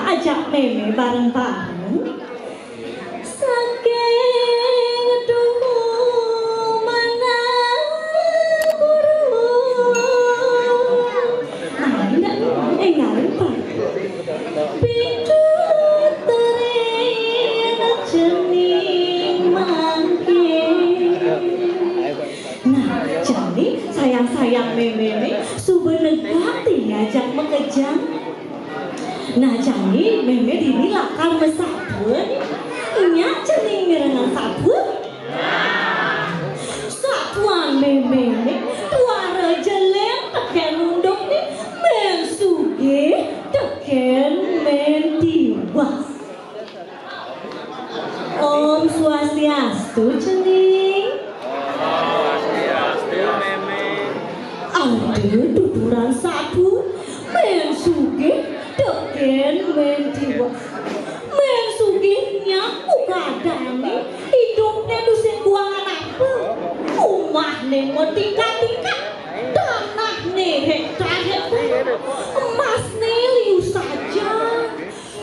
Ajak meme bareng-bareng saking dulu mana guru ngarin pak pintu terina cening mangkin. Nah jadi sayang-sayang meme sebenarnya diajak mengejang. Nah jadi meme dini lakar mesabun nya cening ngerengan sabun satuan meme tuara jelem teken undung nih mensuge teken mentiwas. Om Swastiastu cening. Swastiastu meme. Ada tuturan sabun mensuge teken mentiwas. Mensugihnya ukadane hidupnya dusin kuangan apa rumah nih mau tingkat-tingkat tanah nih hektar-hektar emas nih liu saja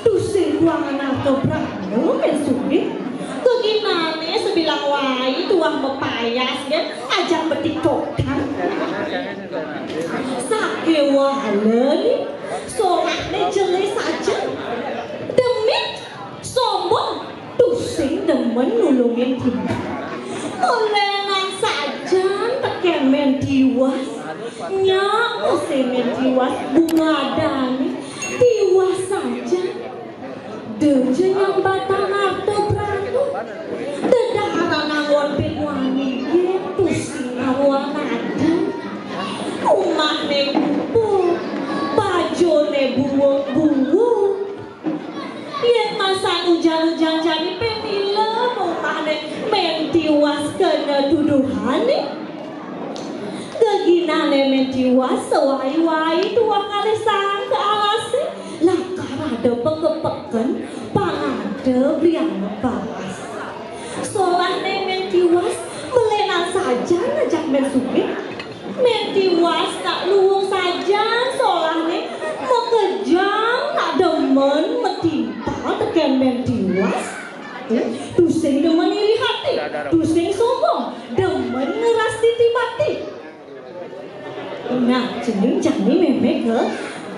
dusin kuangan apa berapa mensugih keginane sebilang wai tuang mepayas kan ajak petik kokan sakewala nih soraknya jelas saja demit sombong tusing demen nulungin kita olenan saja teken mentiwas nyak using mentiwas bunga dani tiwas saja deje yang batang harta beranu dedara nangon wangi ye pusing awang ada rumah nebubu baju nebubu yen masa hujan-hujan jadi pemila rumahnya mentiwas kena tuduhan keginane mentiwas sewai-wai tuang alesan ke alasi lakar ada pengepeken pangada briang balas solane mentiwas melenan saja ngajak mensugih mentiwas tak luwung saja solane mekejang tak demen metimpa teken mentiwas tusing demen iri hati tusing sombong demen ngeras titi mati. Nah jening jani meme ke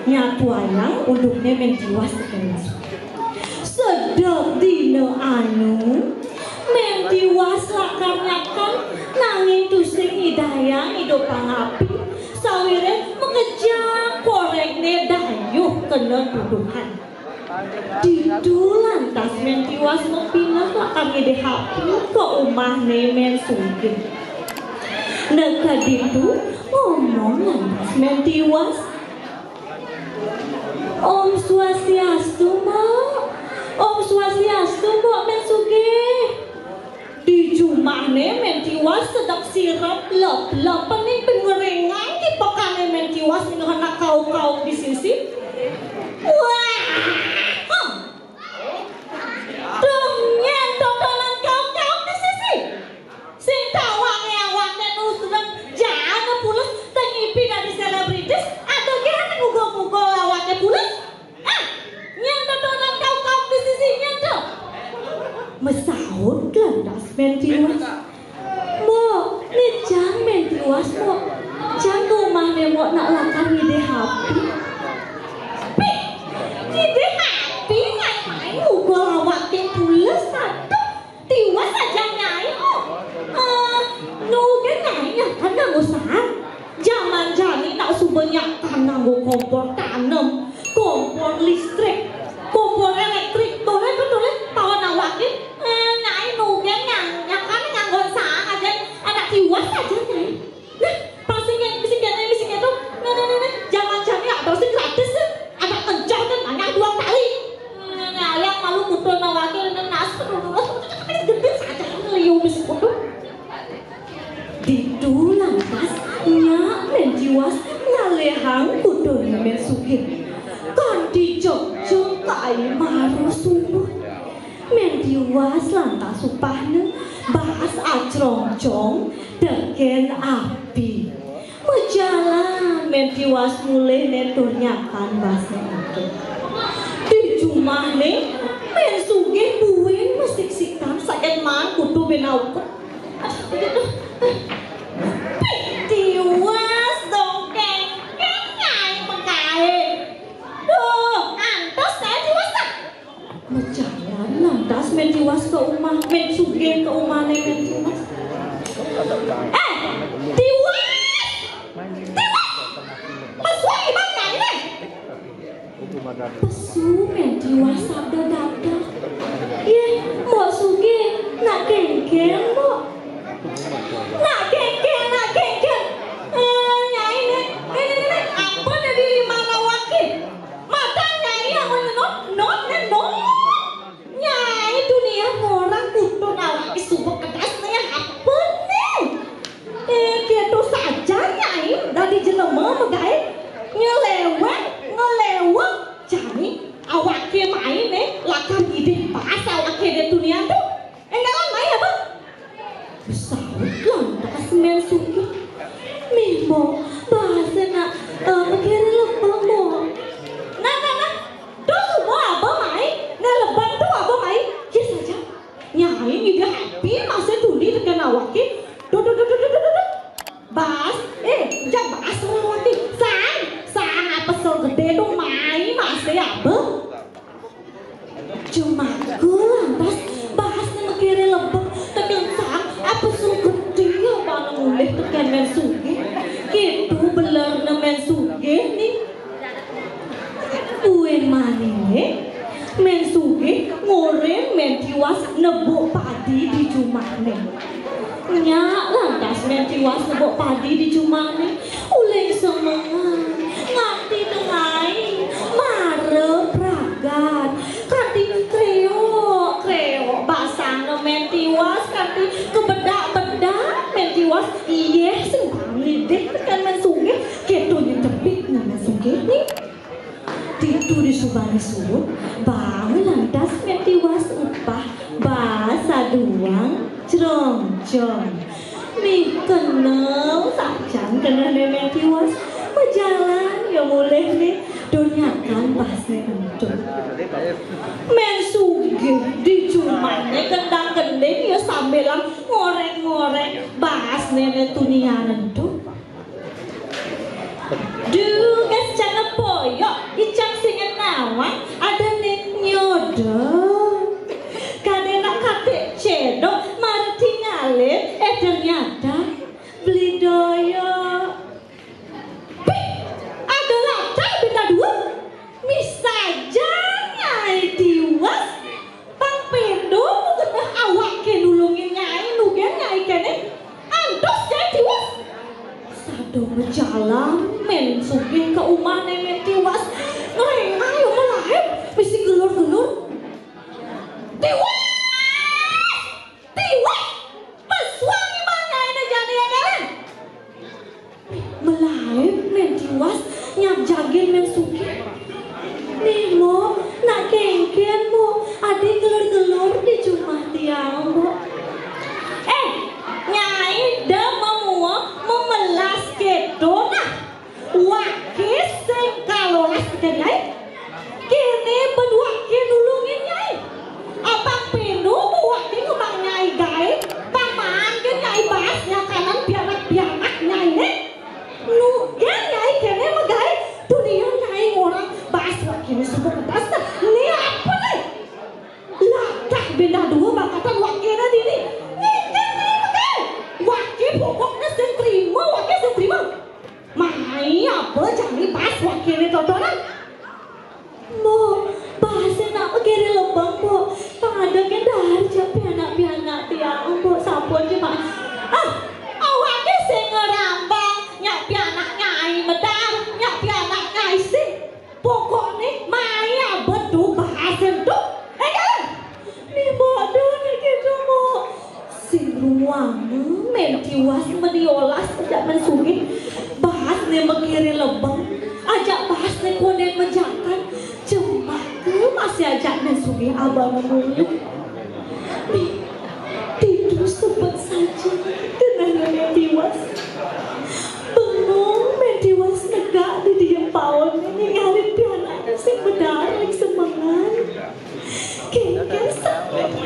nyatuayang unduknya mentiwas teken sedap dino anu mentiwas lakar-lakar nanging tusing hidayang hidup pangapi sawire mengejar koreknya dayuh kena tuduhan didu lantas mentiwas mempinah lakar ngide hapi ke umah nemen sugih neka didu ngomong lantas mentiwas Om Swastiastu mak Om Swastiastu mak mensugih di jumahne mentiwas sedap sirap lep pening pengerengan di pekane mentiwas dengan anak kau di sisi wah dongeng tontonan kau di sisi sing tawang-awangnya nusrem jangan pulas tengipi dari selebritis atau gimana ngugol-ngugol awaknya pulas nyen tontonan kau di sisi nyen mesahut lantas mentiwas mo ni jang mentiwas mo jang rumah mo nak lakar ngide hapi pi ngide hapi ngai ngugol awaknya pulas satu tiwas saja nyai nuge nyai kan nganggo sahar zaman jani tak subanyak nganggo kompor tanem kompor listrik kompor elektrik boleh tahun awaknya nyai nuge nyang kan nganggo ayo wis kudu ditulang pas nyak men jiwas ngalehang kudu men sugih kan dijok-jok kai maru subuh men jiwas lantas supahne bahas acrong-cong deken api mejalan men jiwas mulai netunyakan bahasa itu di jumah nih men sugih buin mesik sikam sakit man kudu benau tiwas dongkeng kengai mengkai duh antos saya tiwas tak mejalan lantas men tiwas ke rumah men sugih ke rumah men tiwas tiwas pesui bangkai nih pesu men tiwas sabda dada iya mau sugih nak kengkeng mau nak kengkeng nyai nih ini apa dari mana wakil mata nyai yang not nyai dunia orang kudu nawaki subuh kedasnya apa nih gitu saja nyai dari jelema megai ngelewat jadi awakil main nih lakam ide bahasa awakil di dunia tuh enggak kan main apa besawut lantas men suki mimo bahasa nak mikir lebah mo nah tuh semua apa main nah lebah tuh apa main ya saja nyai ide happy masa tuli dengan awakil duh bahas jangan bahas awakil sang apa so gede tuh main masih apa cuma gue lantas bahasnya mikir lebah tekan sang apa so gede apa mulai tekan men sugih gitu beler men sugih nih uin maneh men sugih ngoreng men tiwas nebuk padi di jumane nyak lantas men tiwas nebuk padi di jumane uleng semangat nganti tengai mare pragat kanti kreo basana men tiwas kanti kebedak men tiwas iya sembang lidik tekan men sugih ketonya tepik men sugih nih titu di subani suruh bangun lantas men tiwas upah bahasa duang cerong mi kenal sajan kenal men tiwas berjalan ya boleh nih donyakan bahasa itu men sugih di jumane kendang-kending ya sambilan ngoreng bahas nenek tunianan tuh duh gas jangan poyok icang singen nawang ada nih nyodong kadena kate cedok mari tinggalin ternyata beli doyok misaja nyai tiwas pang pedo kena awak ke nulungin nyai nugen nyai kene antos nyai tiwas sado berjalan men sugih ke umah nenek tiwas ngerengah yang melahir mesti gelur-gelur tiwas pesuang imanya ini jadi yang kalian melahir men tiwas nyap jagin men sugih nih mo, nak kengken mo, adik gelor-gelor di cuma tiang mo. Nyai dah memuak memelas kedona, wakis sengkal sing ruang men tiwas meniolas ajak mensugih bahas ne mengiring lebang ajak bahas ne konen menjakan cuma masih ajak mensugih abang menurut itu sebut saja dengan men tiwas bengong men tiwas negak di diem paon ninggalin pianak sing bedaring semangat kengken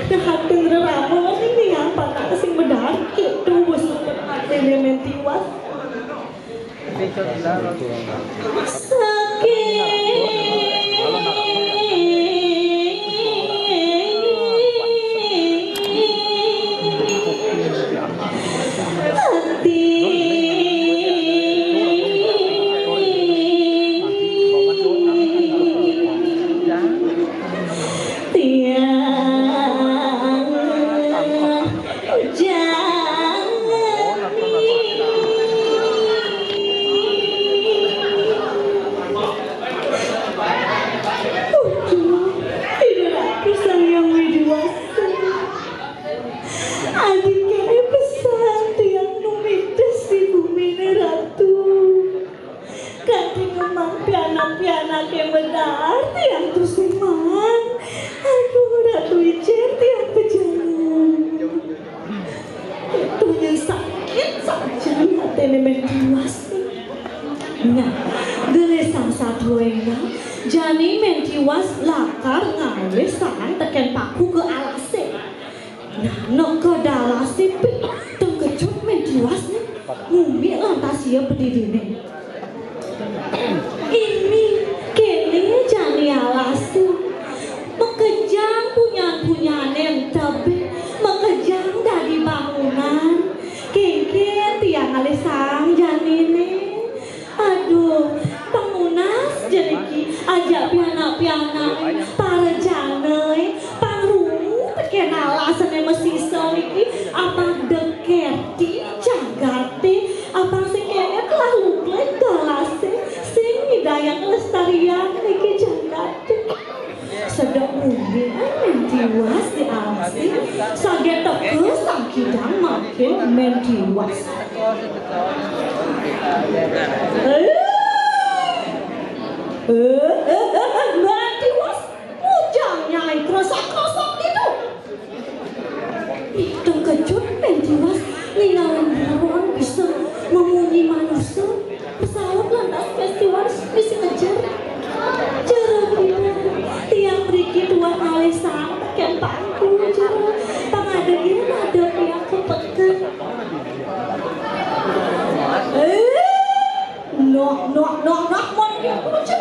dah hati reramu ini yang patah sing bedar itu sebut hati men tiwas Jani mentiwas lakar ngale sang teken paku ke alase. Nah, noko dalase pi tengkejut mentiwas nih ngumi lantas ia berdiri. Ini kene jani alase mekejang punya tapi mekejang dari bangunan kengken tiang ngale sang jani nih. Aduh, pengunas jadi ajak pianak-pianak para janai pangrungu teken alasan yang masih iki apa deketi jagate apa sing kene telah luklek dalase sing hidayang lestarian iki jagate sedang mungkin mentiwas di alasi saget teke sang kidang makin mentiwas mentiwas ujang nyai kerasa-kerasa gitu itu kejut mentiwas ninggalin buruan bisa memunyi manusia pesawat lantas festival bisa ngejar tiang beriki dua kali sang pakai pangku cara pangadegin ada pihak kepekan nok mon dia lucu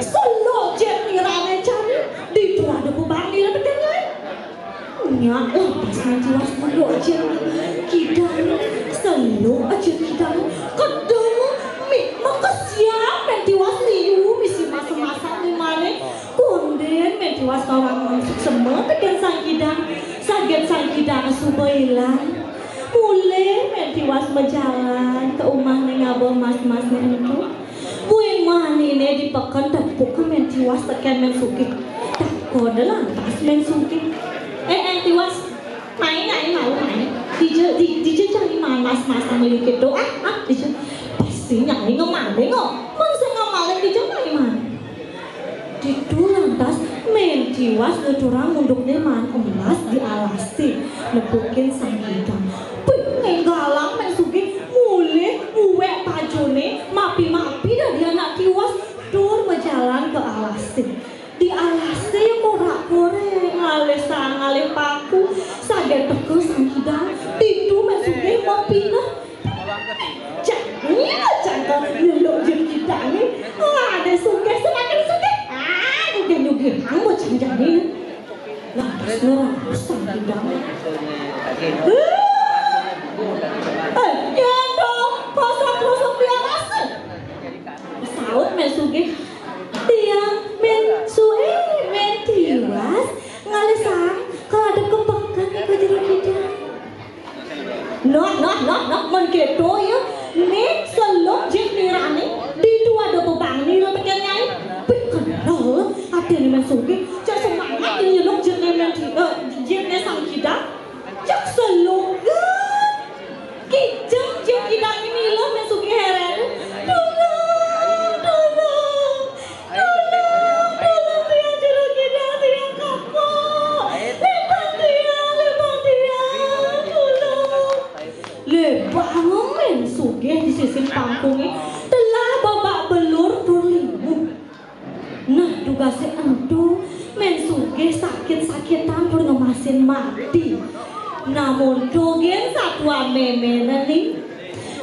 solo jet ni rame cari di tu ada bubang ni ada kenai nyak pas nanti was solo jet kidang solo aja kidang kedua mi makasiap nanti was liu misi masa-masa ni mana konden nanti was orang semua tekan sang kidang saget sang kidang subailan mulai mentiwas berjalan ke rumah ngabah mas-mas itu buing mani ne dipekan tepuk ke mentiwas tekan mensuki tak kode lantas mensuki tiwas main mau main DJ cari mas-mas ambil gitu DJ pasti nyari ngemaling masa ngemaling DJ nyari mana itu lantas mentiwas ngecurang munduknya man emas dialasi nepukin sang hidang galang mensugi mulai uwek pajone mapi dari anak tiwas dur berjalan ke alasi di alasi korak-korek ngale paku saget teke sang hidang itu mensugi mapina jangan nyelok jen kita ni ada suge semakin suge nyugih kamu jangan ni lah serang sang hidang ya dong, kosong biasa. Saud mensugi, tiang mentiwas ngalisang kalau ada kepekan ke jeruk kita. Nok, mengedo ya. Nih selok jet nirani, di tu ada bebang ni lo tekan nyai. Kenal, ada ni mensugi, cak semangat ni lo jet ni sang kita, cak selok. Lebah men sugih di sisi pangkungi telah babak belur berlimu. Nah tugasnya entu men sugih sakit-sakitan pur ngemasin mati. Namun dogen satwa meme nani.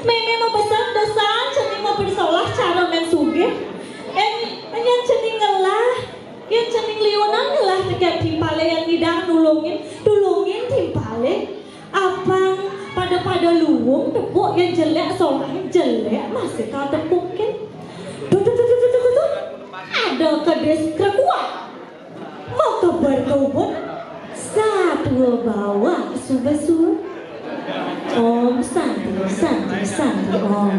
Meme mau pesan-pesan cening mau bersolah cara men sugih. Yang cening ngelah, yang cening liunan ngelah dekat timpale yang tidak nulungin timpale. Apang pada luwung tepuk yang jelek solahnya jelek masih kau tepukin. Tuh ada kedes kekuat mau keberkebun satu bawa suba-suba om santi om